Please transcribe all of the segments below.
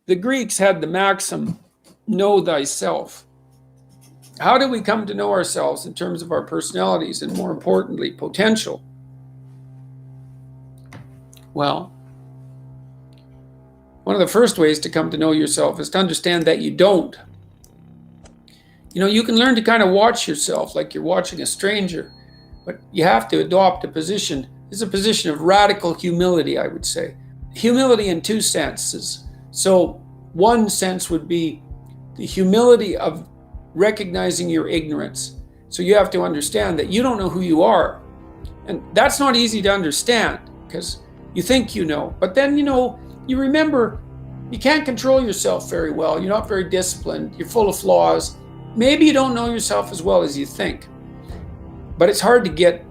The Greeks had the maxim, know thyself. How do we come to know ourselves in terms of our personalities and, more importantly, potential? Well, one of the first ways to come to know yourself is to understand that you don't. You can learn to kind of watch yourself like you're watching a stranger, but you have to adopt a position. It's a position of radical humility, I would say. Humility in two senses. So one sense would be the humility of recognizing your ignorance. So you have to understand that you don't know who you are. And that's not easy to understand because you think you know. But then, you remember you can't control yourself very well. You're not very disciplined. You're full of flaws. Maybe you don't know yourself as well as you think. But it's hard to get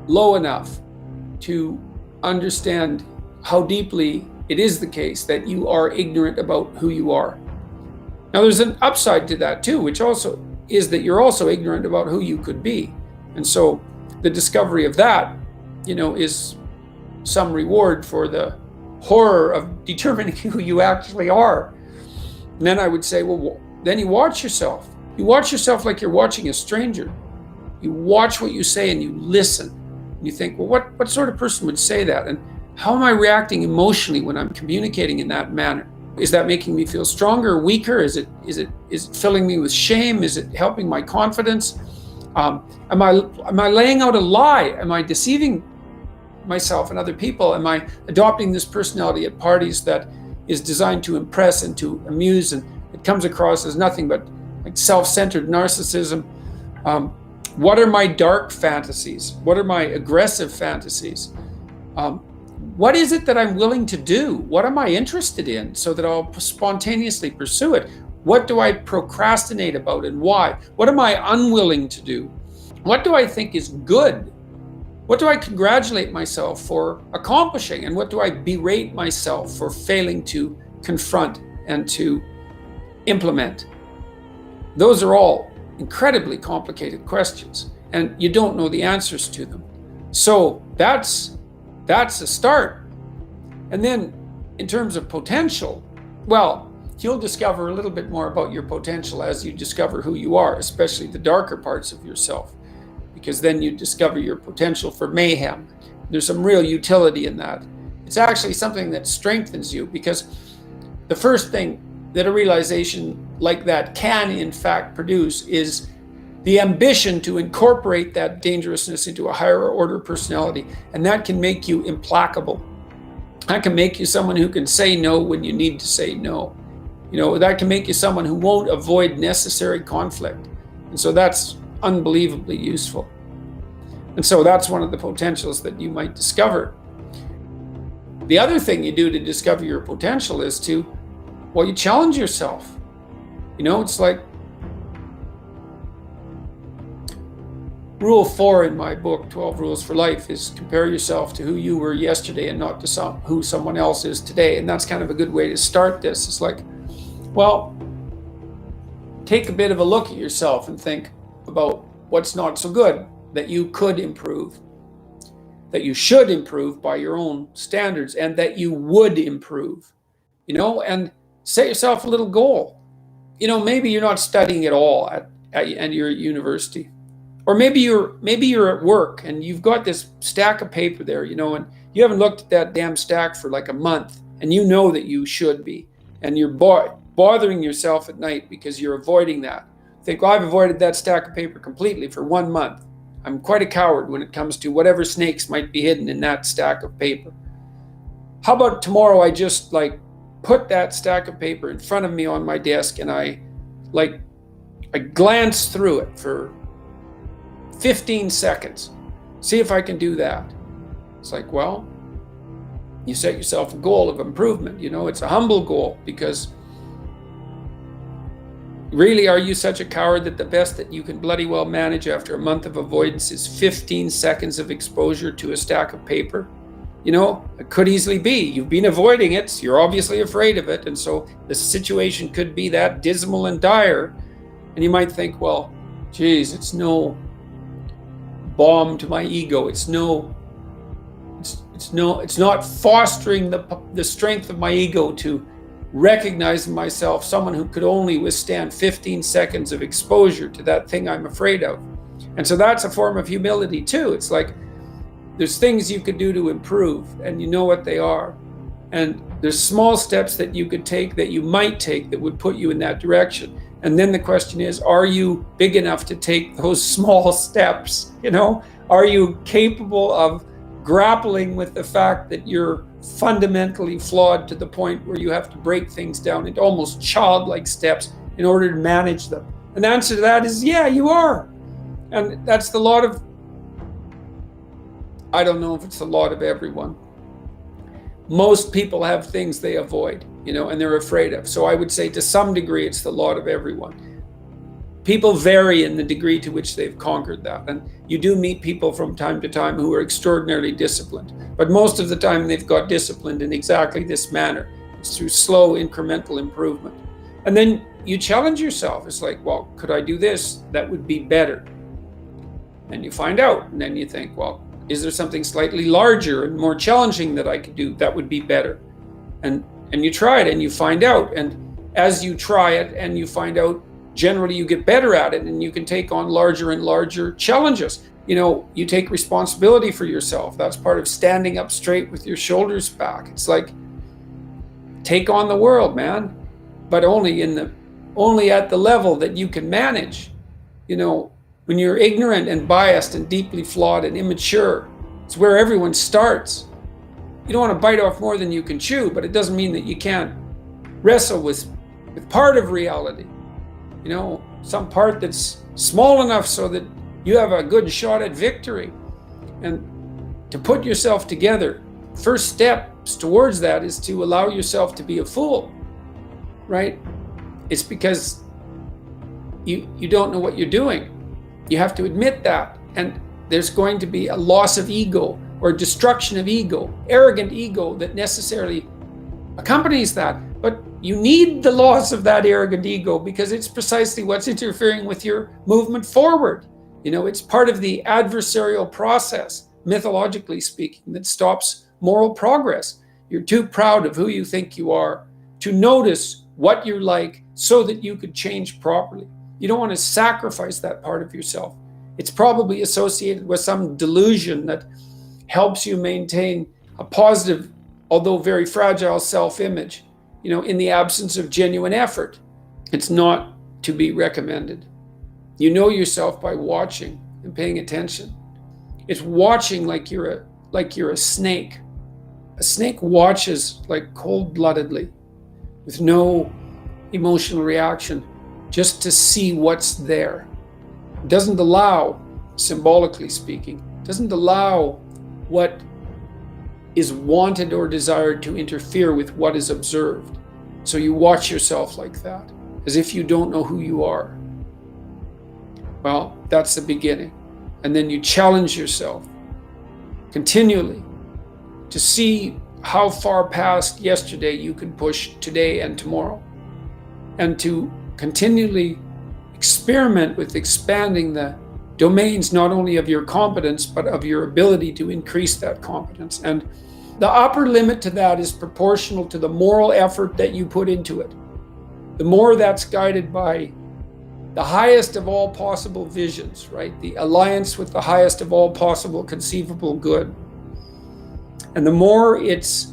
low enough to understand how deeply it is the case that you are ignorant about who you are. Now, there's an upside to that too, which also is that you're also ignorant about who you could be. And so the discovery of that, is some reward for the horror of determining who you actually are. And then I would say, well, then you watch yourself. You watch yourself like you're watching a stranger. You watch what you say and you listen. You think, well, what sort of person would say that? And how am I reacting emotionally when I'm communicating in that manner? Is that making me feel stronger or weaker? Is it filling me with shame? Is it helping my confidence? Am I laying out a lie? Am I deceiving myself and other people? Am I adopting this personality at parties that is designed to impress and to amuse, and it comes across as nothing but like self-centered narcissism? What are my dark fantasies? What are my aggressive fantasies? What is it that I'm willing to do? What am I interested in so that I'll spontaneously pursue it? What do I procrastinate about and why? What am I unwilling to do? What do I think is good? What do I congratulate myself for accomplishing? And what do I berate myself for failing to confront and to implement? Those are all incredibly complicated questions, and you don't know the answers to them. So that's a start. And then in terms of potential, well, you'll discover a little bit more about your potential as you discover who you are, especially the darker parts of yourself, because then you discover your potential for mayhem. There's some real utility in that. It's actually something that strengthens you, because the first thing that a realization like that can in fact produce is the ambition to incorporate that dangerousness into a higher order personality. And that can make you implacable. That can make you someone who can say no when you need to say no. That can make you someone who won't avoid necessary conflict. And so that's unbelievably useful. And so that's one of the potentials that you might discover. The other thing you do to discover your potential is you challenge yourself. It's like Rule 4 in my book, 12 Rules for Life, is compare yourself to who you were yesterday and not to who someone else is today. And that's kind of a good way to start this. It's like, well, take a bit of a look at yourself and think about what's not so good that you could improve, that you should improve by your own standards, and that you would improve, and set yourself a little goal. Maybe you're not studying at all and you're at university. Or maybe you're at work and you've got this stack of paper there, and you haven't looked at that damn stack for like a month, and you know that you should be, and you're bothering yourself at night because you're avoiding that. Think, well, I've avoided that stack of paper completely for 1 month. I'm quite a coward when it comes to whatever snakes might be hidden in that stack of paper. How about tomorrow I just put that stack of paper in front of me on my desk and I glance through it for 15 seconds. See if I can do that. It's like, well, you set yourself a goal of improvement. It's a humble goal, because really, are you such a coward that the best that you can bloody well manage after a month of avoidance is 15 seconds of exposure to a stack of paper? It could easily be. You've been avoiding it. So you're obviously afraid of it. And so the situation could be that dismal and dire. And you might think, well, geez, it's no balm to my ego. It's not fostering the strength of my ego to recognizing myself someone who could only withstand 15 seconds of exposure to that thing I'm afraid of. And so that's a form of humility too. It's like there's things you could do to improve, and you know what they are. And there's small steps that you could take, that you might take, that would put you in that direction. And then the question is, are you big enough to take those small steps? Are you capable of grappling with the fact that you're fundamentally flawed to the point where you have to break things down into almost childlike steps in order to manage them? And the answer to that is, yeah, you are. And that's the lot of, I don't know if it's the lot of everyone. Most people have things they avoid, and they're afraid of. So I would say to some degree, it's the lot of everyone. People vary in the degree to which they've conquered that. And you do meet people from time to time who are extraordinarily disciplined. But most of the time, they've got disciplined in exactly this manner. It's through slow incremental improvement. And then you challenge yourself. It's like, well, could I do this? That would be better. And you find out. And then you think, well, is there something slightly larger and more challenging that I could do that would be better? And you try it and you find out. And as you try it and you find out, generally you get better at it and you can take on larger and larger challenges. You take responsibility for yourself. That's part of standing up straight with your shoulders back. It's like, take on the world, man, but only at the level that you can manage. When you're ignorant and biased and deeply flawed and immature, it's where everyone starts. You don't want to bite off more than you can chew, but it doesn't mean that you can't wrestle with part of reality. Some part that's small enough so that you have a good shot at victory. And to put yourself together, first steps towards that is to allow yourself to be a fool, right? It's because you don't know what you're doing. You have to admit that. And there's going to be a loss of ego or destruction of ego, arrogant ego that necessarily accompanies that. But you need the loss of that arrogant ego because it's precisely what's interfering with your movement forward. It's part of the adversarial process, mythologically speaking, that stops moral progress. You're too proud of who you think you are to notice what you're like so that you could change properly. You don't want to sacrifice that part of yourself. It's probably associated with some delusion that helps you maintain a positive, although very fragile self-image, in the absence of genuine effort. It's not to be recommended. You know yourself by watching and paying attention. It's watching like you're a snake. A snake watches like cold-bloodedly with no emotional reaction, just to see what's there. It doesn't allow, symbolically speaking, doesn't allow what is wanted or desired to interfere with what is observed. So you watch yourself like that, as if you don't know who you are. Well, that's the beginning. And then you challenge yourself continually to see how far past yesterday you can push today and tomorrow, and to continually experiment with expanding the domains not only of your competence but of your ability to increase that competence. And the upper limit to that is proportional to the moral effort that you put into it. The more that's guided by the highest of all possible visions, right? The alliance with the highest of all possible conceivable good. And the more it's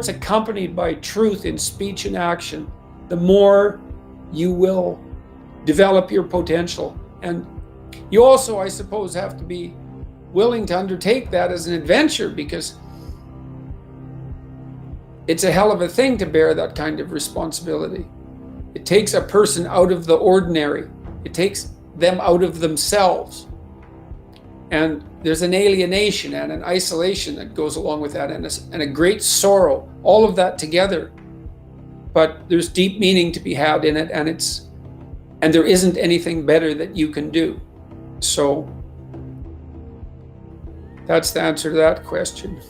accompanied by truth in speech and action, the more you will develop your potential. And you also, I suppose, have to be willing to undertake that as an adventure, because it's a hell of a thing to bear that kind of responsibility. It takes a person out of the ordinary. It takes them out of themselves. And there's an alienation and an isolation that goes along with that, and a great sorrow, all of that together. But there's deep meaning to be had in it, and there isn't anything better that you can do. So that's the answer to that question.